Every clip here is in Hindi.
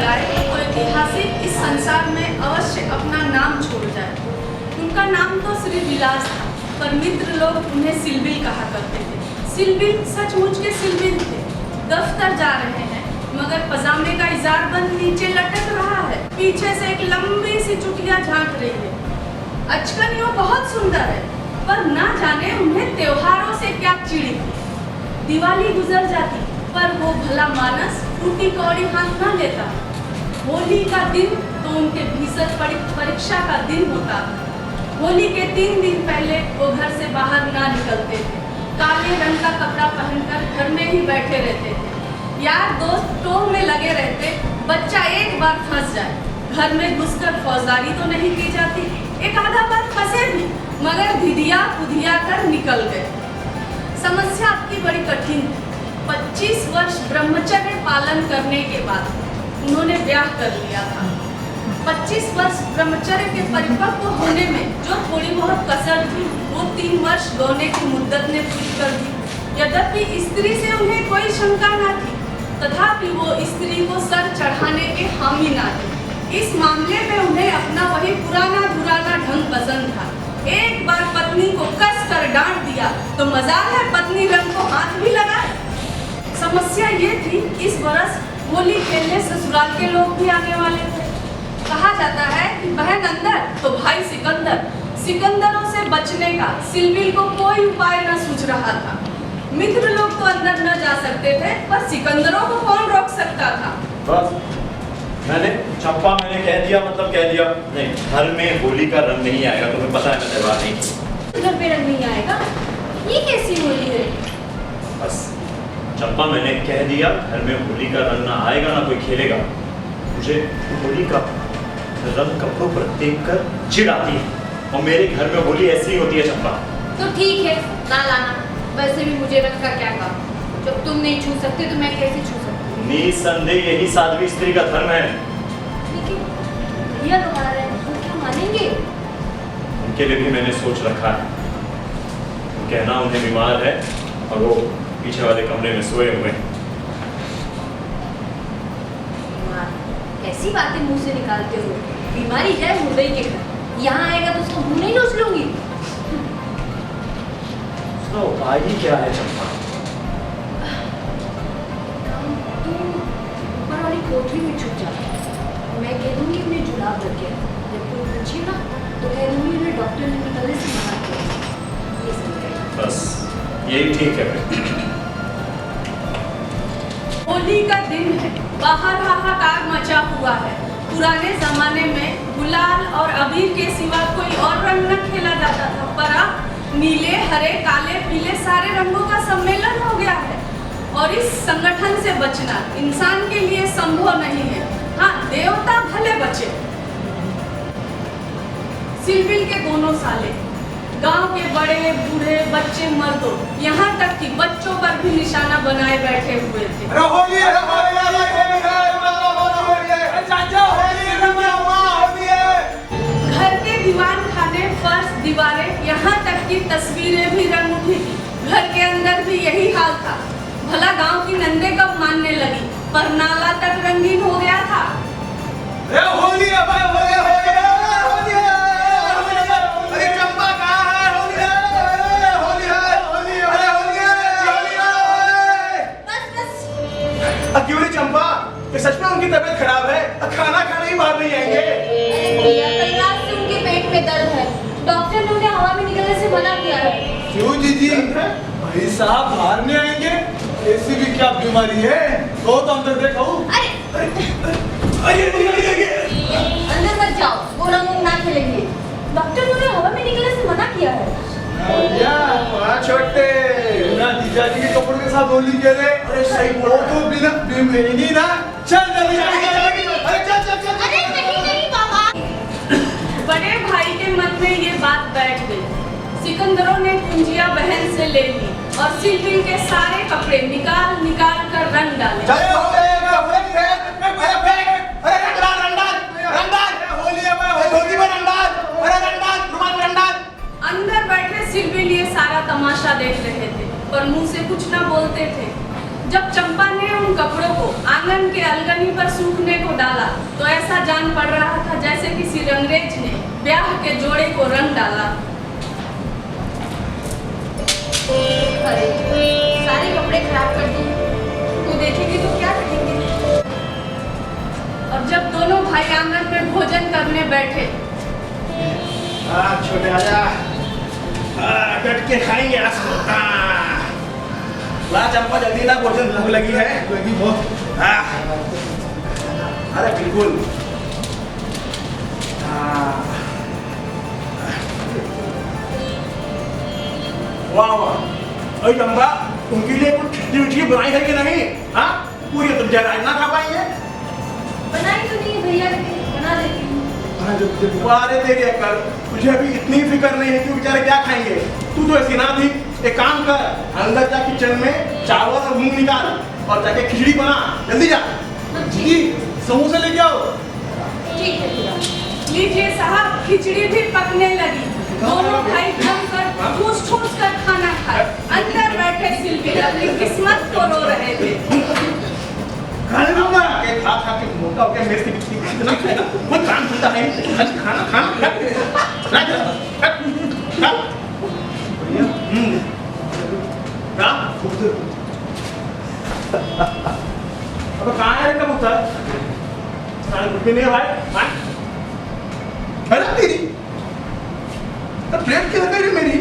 लगाए तो ऐतिहासिक इस संसार में अवश्य अपना नाम छोड़ जाए। उनका नाम तो श्री विलास था, पर मित्र लोग उन्हें सिलबिल कहा करते थे। सिलबिल सचमुच के सिलबिल थे। दफ्तर जा रहे हैं मगर पजामे का इजार बंद नीचे लटक रहा है। पीछे से एक लंबी सी चुटिया झांक रही है। अचकन यो बहुत सुंदर है, पर ना जाने उन्हें त्योहारों से क्या चिड़ी थी। दिवाली गुजर जाती पर वो भला मानस टूटी कौड़ी हाथ न लेता। होली का दिन तो उनके भीषण परीक्षा का दिन होता। होली के 3 दिन पहले वो घर से बाहर ना निकलते थे। काले रंग का कपड़ा पहनकर घर में ही बैठे रहते थे। यार दोस्त टोह में लगे रहते, बच्चा एक बार फंस जाए। घर में घुसकर फौजदारी तो नहीं की जाती, एक आधा बार फंसे भी मगर धिदिया पुधिया कर निकल गए। समस्या आपकी बड़ी कठिन थी। 25 वर्ष ब्रह्मचर्य पालन करने के बाद उन्होंने ब्याह कर लिया था। 25 वर्ष ब्रह्मचर्य के परिपक्व होने में जो थोड़ी बहुत कसर थी वो 3 वर्ष गौने की मुद्दत ने पूरी कर दी। यद्यपि स्त्री से उन्हें कोई शंका न थी, तथापि वो स्त्री को सर चढ़ाने के हामी न थे। इस मामले में उन्हें अपना वही पुराना ढंग पसंद था। एक बार पत्नी को कस कर डांट दिया तो मजाल है पत्नी रंग को हाथ भी लगाए। समस्या ये थी, इस बरस होली खेलने ससुराल के लोग भी आने वाले थे। कहा जाता है कि बहन अंदर तो भाई सिकंदर। सिकंदरों से बचने का सिलबिल को कोई उपाय न सूझ रहा था। मित्र लोग तो अंदर न जा सकते थे, पर सिकंदरों को कौन रोक सकता था। बस मैंने कह दिया, मतलब कह दिया। नहीं, घर में होली का रंग नहीं आएगा, तुम्हें पता है मैं त्योहार नहीं। घर पे रंग नहीं आएगा? ये कैसी होली है? बस चंपा, मैंने कह दिया घर में होली का रंग ना आएगा, ना कोई खेलेगा। मुझे होली का रंग कपड़ों पर देखकर चिढ़ आती है, और मेरे घर में होली ऐसी ही होती है चंपा। तो ठीक है, ना लाना। वैसे भी मुझे रंग का क्या काम? जब तुम नहीं छू सकते तो मैं कैसे छू सकती? निसंदेह यही साध्वी स्त्री का धर्म है। लेकिन भैया लोग आ रहे हैं, तो क्या मानेंगे? उनके लिए भी मैंने सोच रखा है। कहना उन्हें बीमार है और वो पीछे वाले कमरे में सोए हुए हैं। कैसी बातें मुंह से निकालते हो? बीमारी जाए मुंबई के घर, यहाँ आएगा तो उसका मुंह नहीं नोच लूंगी। उसका उपाय ही क्या है चंपा? ऊपर वाली कोठरी में छुप जाता। मैं कह दूंगी उन्हें जुलाब लग गया। जब कोई पूछेगा तो कह दूंगी उन्हें डॉक्टर ने निकलने से मना किया। ये समझ। बस यही ठीक है फिर। होली का दिन है, बाहर हाहाकार मचा हुआ है। पुराने जमाने में गुलाल और अबीर के सिवा कोई और रंग न खेला जाता था, पर अब नीले, हरे, काले, पीले सारे रंगों का सम्मेलन हो गया है। और इस संगठन से बचना इंसान के लिए संभव नहीं है। हाँ, देवता भले बचे। सिलबिल के दोनों साले, गांव के बड़े बूढ़े बच्चे मर्दों, यहाँ तक कि बच्चों पर भी निशाना बनाए बैठे हुए थे। घर के दीवान खाने, फर्श, दीवारें, यहाँ तक कि तस्वीरें भी रंग उठी थी। घर के अंदर भी यही हाल था। भला गांव की नंदे कब मानने लगी, पर नाला तक रंगीन हो गया था। होली है भाई, होली है, होली है, होली है, होली है। अरे चंपा कहाँ है? होली है, होली है, होली है, अरे होली है, होली है। बस क्यों रे चंपा? ये सच में उनकी तबीयत खराब है? खाना खाने ही बाहर नहीं आएंगे? अरे भैया, कल रात से उनके पेट में दर्द है। डॉक्टर ने उन्हें हवा में निकलने से मना किया है। क्यों जीजी? भाई साहब बाहर नहीं आएंगे? ऐसी भी क्या बीमारी है? तो अंदर देखो। अरे अरे अंदर मत जाओ, वो रंग ना खेलेंगे। डॉक्टर ने उन्हें हवा में निकलने से मना किया है। भैया छोटे ना जीजा जी के कपड़ों के साथ होली खेले। अरे सही बोलो तो बिना नहीं ना। चल जल्दी अरे चल। अरे नहीं बाबा। बड़े भाई के मन में ये बात बैठ गई। सिकंदरों ने कुंजिया बहन से ले ली और सिलबिल के सारे कपड़े निकाल कर रंग डाले। अंदर बैठे सिलबिल ये सारा तमाशा देख रहे थे, पर मुंह से कुछ न बोलते थे। जब चंपा ने उन कपड़ों को आंगन के अलगनी पर सूखने को डाला उड़ान पड़ रहा था जैसे किसी रंगरेज ने ब्याह के जोड़े को रंग डाला। अरे सारे कपड़े खराब कर दिए, तू देखेगी तो क्या कहेंगे। और जब दोनों भाई आंगन में भोजन करने बैठे, छोटे आजा, बैठ के खाएंगे आज। ला चंपा जल्दी ला, भोजन भूख लगी है, लगी बहुत। अरे बिल्कुल। वाह वाह, अरे चंपा उनके लिए कुछ खिचड़ी बनाई है कि नहीं? हाँ, पूरी तुम जयराज ना खा पाएंगे। बनाई तो नहीं है भैया, लेकिन बना देती हूँ। अरे तेरी अक्ल, तुझे अभी इतनी फिक्र नहीं है कि बेचारे क्या खाएंगे। तू तो ऐसी ना थी, एक काम कर, अंदर जा किचन में चावल और मूंग निकाल और जाके खिचड़ी बना, जल्दी जा। जी, समोसा लेके आओ। ठीक है भैया। लीजिए साहब, खिचड़ी भी पकने लगी। दोनों भाई जमकर ठूस कर खाना खाए। अंदर बैठे सिल्वी अपनी किस्मत को रो रहे थे। खाने दूंगा के खा खा के मोटा हो गया, मेरे से कितना खाएगा, वो काम धंधा है। आज खाना खा अब कहाँ है कबूतर? खाने कुछ भी नहीं है भाई। अरे तेरी प्लेट क्यों लग रही मेरी?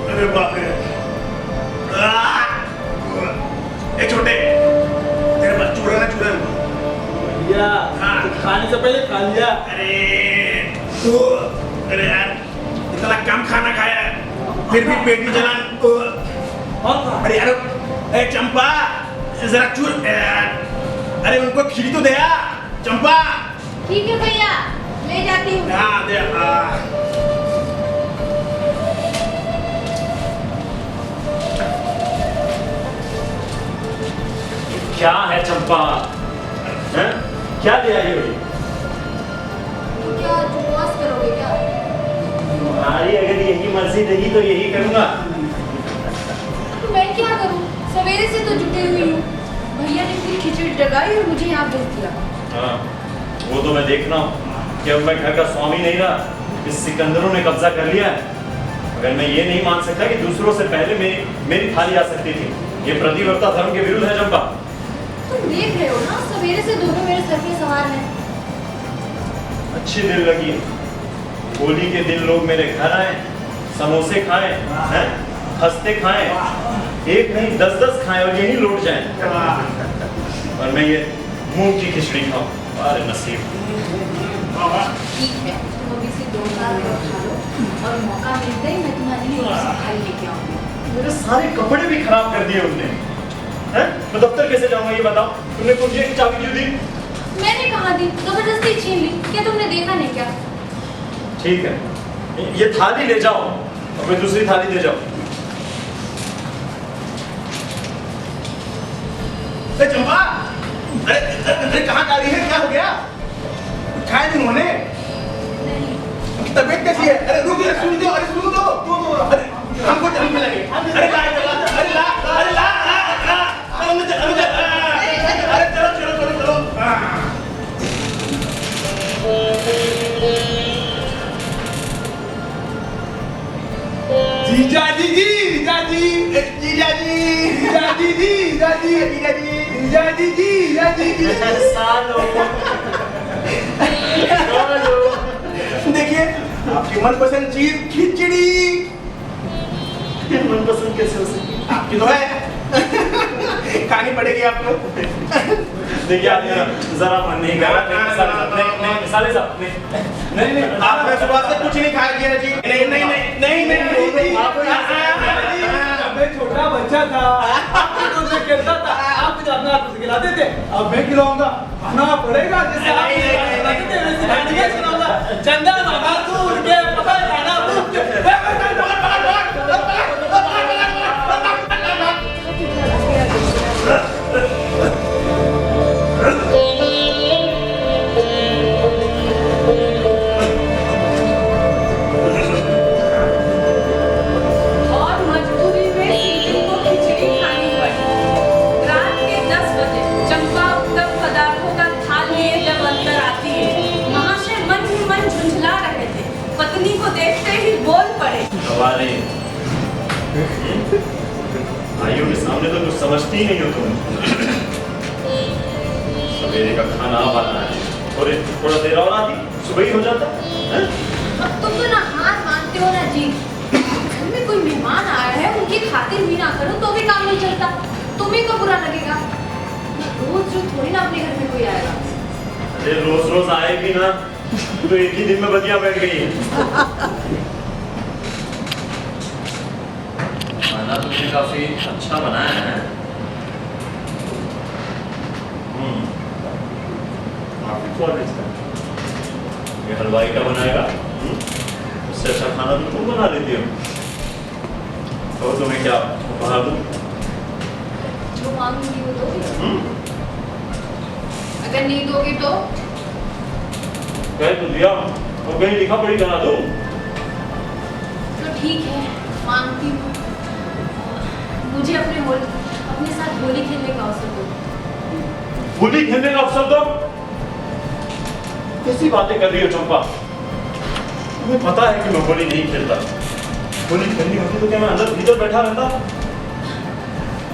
अरे बाप रे, ए छोटे, तेरे पास चूरन है चूरन? भैया, खाने से पहले खा लिया। अरे यार, इतना कम खाना खाया है, फिर भी पेट में जलन। अरे यार, ए चंपा, जरा चूर। अरे उनको खिचड़ी तो दे आ, चंपा। ठीक है भैया, ले जाती हूँ। हाँ दे। क्या है चंपा? हैं? क्या ले आई हो? तो क्या उपवास करोगे क्या? तुम्हारी अगर यही मर्जी रही तो यही करूंगा। तो मैं क्या करूँ? सवेरे से तो जुटी हुई हूँ। भैया ने पूरी खिचड़ी जगाई और मुझे यहाँ भेज दिया। हाँ, वो तो मैं देख रहा हूँ कि अब मैं घर का स्वामी नहीं रहा, इस सिकंदरों ने कब्जा कर लिया है। मगर मैं ये नहीं मान सकता कि दूसरों से पहले मेरी थाली आ सकती थी। ये प्रतिवर्ता धर्म के विरुद्ध है चंपा। तुम देख रहे हो ना, सवेरे से दोनों मेरे सर पे सवार हैं। अच्छी दिल लगी, होली के दिन लोग मेरे घर आए, समोसे खाएं, हैं, खस्ते खाएं, एक नहीं 10-10 खाएं और यही लौट जाएं। और मैं ये मूंग की खिचड़ी खाऊं। अरे नसीब। ठीक है, तुम अभी से 2 साल खा लो और मौका मिलते ही मैं तुम्हारे लिए और खाई लेके आऊंगी। मेरे सारे कपड़े भी खराब कर दिए उनने। हैं? मैं दफ्तर कैसे जाऊंगा ये बताओ? तुमने कुर्सी की चाबी क्यों दी? मैंने कहा दी, जबरदस्ती छीन ली। क्या तुमने देखा नहीं क्या? ठीक है, ये थाली ले जाओ और मैं दूसरी थाली दे जाओ। चंपा, अरे कहाँ जा रही है? क्या हो गया? खाए दिन होने? तबीयत कैसी है? अरे रुक, सुन दो, अरे सुन दो। अरे हमको जन्म में लगे। अरे ला, अरे ला, अरे ला, अरे चलो। देखिए आपकी मनपसंद चीज खिचड़ी। मनपसंद कैसे हो सकती? आपकी तो है, खानी पड़ेगी आपको। देखिए आदमी जरा मन नहीं कर रहा। नहीं साले साहब नहीं, आपने सुबह से कुछ नहीं खाया किया जी। नहीं। मैं छोटा बच्चा था, आपके दूध में खेलता था, आप मुझे अपना हाथ से खिलाते थे। अब मैं खिलाऊंगा, खाना पड़ेगा। जैसे आप खिलाते थे वैसे खाने खिलाऊंगा। चंदा मामा दूर के पता खाना भूख के। भाइयों के सामने तो कुछ समझती ही नहीं हो तुम। सवेरे का खाना बना है, थोड़ा देर और आती सुबह ही हो जाता है। अब तुम तो ना हाथ मानते हो ना जी। घर में कोई मेहमान आया है, उनकी खातिर भी ना करो तो भी काम नहीं चलता। तुम्हें को बुरा लगेगा। रोज रोज थोड़ी ना अपने घर में कोई आएगा। अरे रोज रोज आएगी ना, तो एक ही दिन में बदिया बैठ गई है। खाना तुमने काफी अच्छा बनाया है। काफी स्वादिष्ट है। ये हलवाई का बनाएगा, उससे अच्छा खाना तो तुम बना लेती हो। तो तुम्हें क्या उपहार दूं? जो मांगूंगी वो दोगे? अगर नहीं दोगे तो? कह तो दिया, और कहीं लिखा पढ़ी करा दो। तो ठीक है, मांगती हूँ। मुझे अपने साथ होली खेलने का अवसर दो। होली खेलने का अवसर दो? कैसी बातें कर रही हो चंपा? तुम्हें पता है कि मैं होली नहीं खेलता। होली खेलनी होती तो क्या मैं अंदर भीतर बैठा रहता?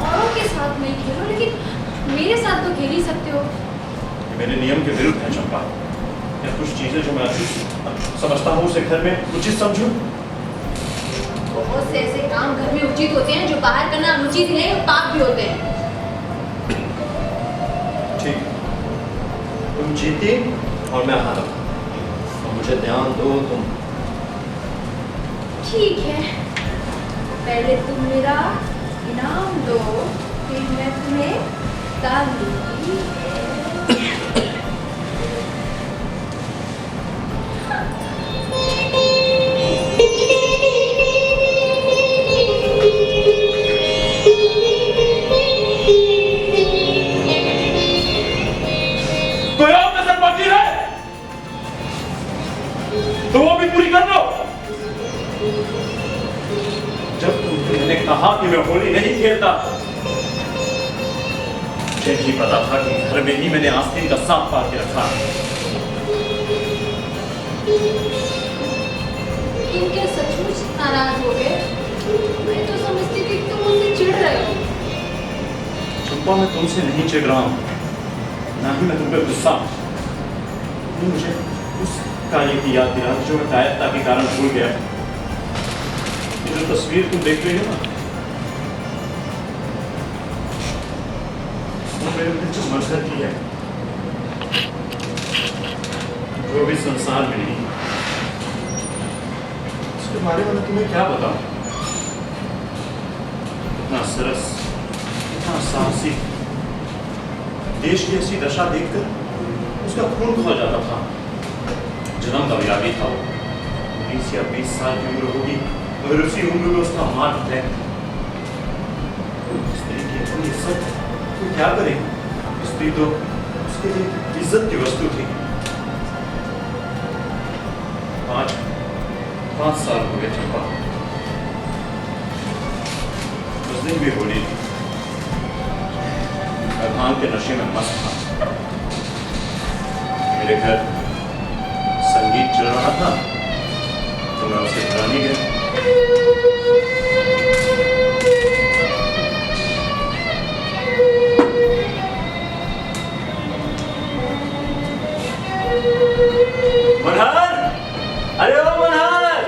औरों के साथ नहीं खेलो, लेकिन मेरे साथ तो खेल ही सकते हो। ये मेरे नियम के विरुद्ध है चंपा। या कुछ चीजें जो मैं समझता हूँ उसे घर में उचित समझूं। बहुत से ऐसे काम घर में उचित होते हैं जो बाहर करना अनुचित है और पाप भी होते हैं। ठीक, तुम जीती और मैं हारा। और मुझे ध्यान दो तुम। ठीक है, पहले तुम मेरा इनाम दो, फिर मैं तुम्हें दान दूंगी। कोई और कसर बाकी है तो वो भी पूरी कर लो। जब तुमने कहा कि मैं होली नहीं खेलता, मुझे भी पता था कि घर में ही मैंने आस्तीन का सांप पाल के रखा। तुम क्या सचमुच नाराज हो गए? मैं तो समझती थी कि तुम मुझसे चिढ़ रहे हो। चंपा, मैं तुमसे नहीं चिढ़ रहा हूं, ना ही मैं तुम पे गुस्सा हूं। तुम मुझे उस कार्य की याद दिला जो मैं कायरता के कारण भूल गया। ये जो तस्वीर तुम देख रही हो ना, वो मेरे दिल जो मजहर की है, जो भी संसार में नहीं, उसके बारे में तुम्हें क्या बताऊं? इतना सरस, इतना साहसी, देश की ऐसी दशा देखकर उसका खून खो जाता था। जन्म का व्यापी था वो, 19 या 20 साल की उम्र होगी, और उसी उम्र में उसका मार्ग तय। स्त्री की अपनी इज्जत तो क्या करे? स्त्री तो उसके लिए इज्जत की वस्तु थी। 5 साल हो गए चंपा, उस दिन भी होली थी। मैं भांग के नशे में मस्त था। मेरे घर संगीत चल रहा था तो मैं उसे बुलाने गया। मनहर, अरे ओ मनहर,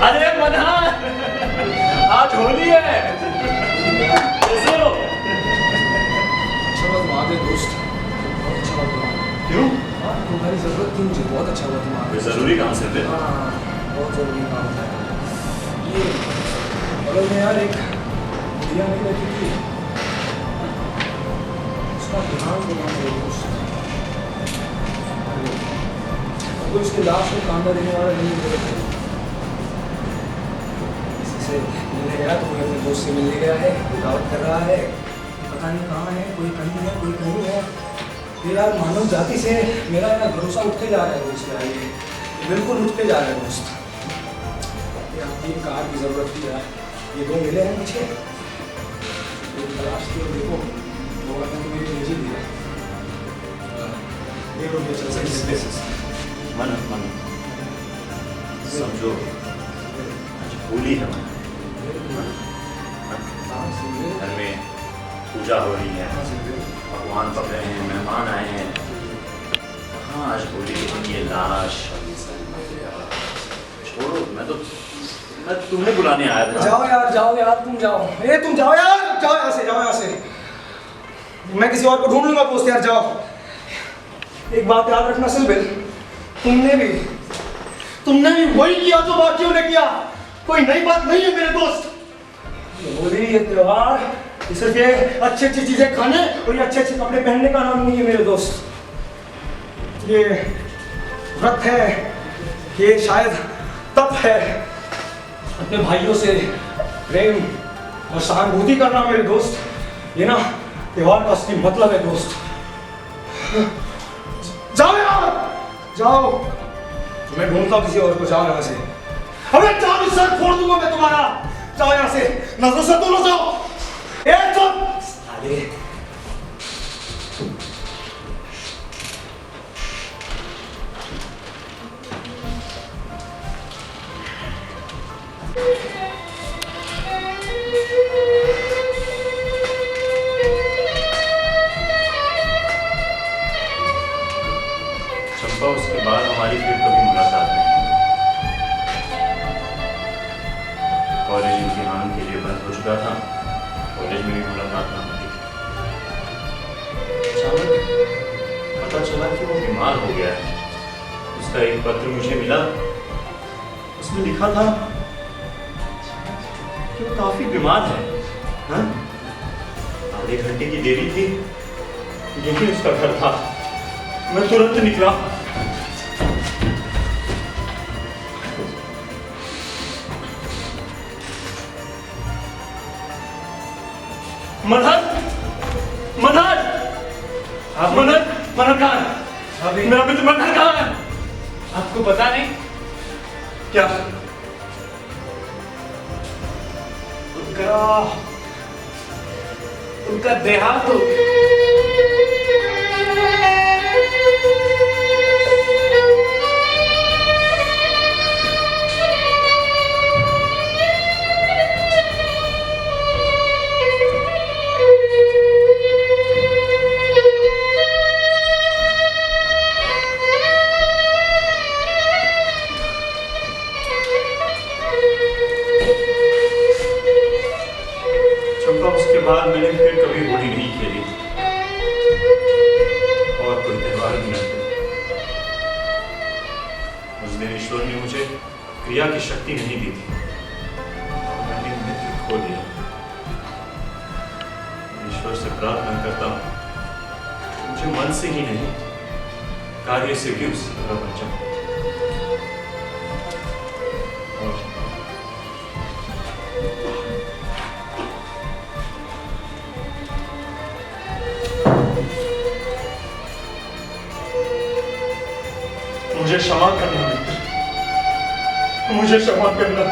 अरे मनहर, आज होली है, कैसे हो? अच्छा हुआ तुम आ गए दोस्त, बहुत अच्छा हुआ तुम आ गए। क्यों? हाँ, तुम्हारी ज़रूरत थी मुझे, बहुत अच्छा हुआ तुम आ कोई गए। जरूरी काम से थे? हाँ, बहुत ज़रूरी काम था। ये बगल में यार एक बुढ़िया नहीं रहती थी, उसका ध्यान देना मेरे दोस्त। कोई उसके लाश को कांदा देने वाला नहीं जरूरत है। किसी से मिलने गया तो कोई अपने दोस्त से मिलने गया है, कोई दावत कर रहा है, पता नहीं कहाँ है, कोई कहीं है, कोई कहीं है। ये यार मानव जाति से मेरा यार भरोसा उठते जा रहा है दोस्त यार, ये बिल्कुल उठते जा रहा है दोस्त। यार 3 कार की ज़रूरत थी यार, ये 2 मिले हैं पीछे, एक तलाश की और देखो 2 का तो मेरी भेज ही दिया। देखो ये चल सकते हैं। मन समझो, आज होली है मन। हाँ, घर में पूजा हो रही है, भगवान पक रहे हैं, मेहमान आए हैं। हाँ आज होली के दिन ये लाश और ये सब छोड़ो, मैं तुम्हें बुलाने आया था। जाओ यार तुम जाओ। तुम जाओ यार, जाओ यहाँ से। मैं किसी और को ढूंढ लूंगा दोस्त यार, जाओ। एक बात याद रखना सिलबिल, तुमने भी वही किया जो बाकियों ने किया। कोई नई बात नहीं है मेरे दोस्त। होली ये त्योहार सिर्फ ये अच्छी चीजें खाने और ये अच्छे कपड़े पहनने का नाम नहीं है मेरे दोस्त। ये व्रत है, ये शायद तप है, अपने भाइयों से प्रेम और सहानुभूति करना मेरे दोस्त। ये ना त्योहार का असली मतलब है दोस्त। जाओ यार, जाओ। मैं ढूंढता हूँ किसी और को, जाओ यहाँ से। अबे जाओ, सर फोड़ दूंगा मैं तुम्हारा। जाओ यहाँ से, नजरों से दूर हो जाओ। चुप साले। चंपा, उसके बाद हमारी फिर कभी मुलाकात नहीं। कॉलेज इम्तिहान के लिए बंद हो चुका था, कॉलेज में भी मुलाकात ना होती। अचानक पता चला कि वो बीमार हो गया है। उसका एक पत्र मुझे मिला, उसमें लिखा था कि वो काफी बीमार है। हाँ? आधे घंटे की देरी थी, यही उसका घर था। मैं तुरंत निकला। मनहर कहाँ है? मेरा मित्र मनहर कहाँ है? आपको पता नहीं क्या? उनका देहांत हो गया। उसके बाद मैंने फिर कभी होली नहीं खेली और कोई त्योहार भी नहीं। उस दिन ईश्वर ने मुझे क्रिया की शक्ति नहीं दी थी और मैंने मित्र खो दिया। ईश्वर से प्रार्थना करता हूँ मुझे मन से ही नहीं, कार्य से भी उसी तरह बचा। मुझे क्षमा करना मित्र, मुझे क्षमा करना।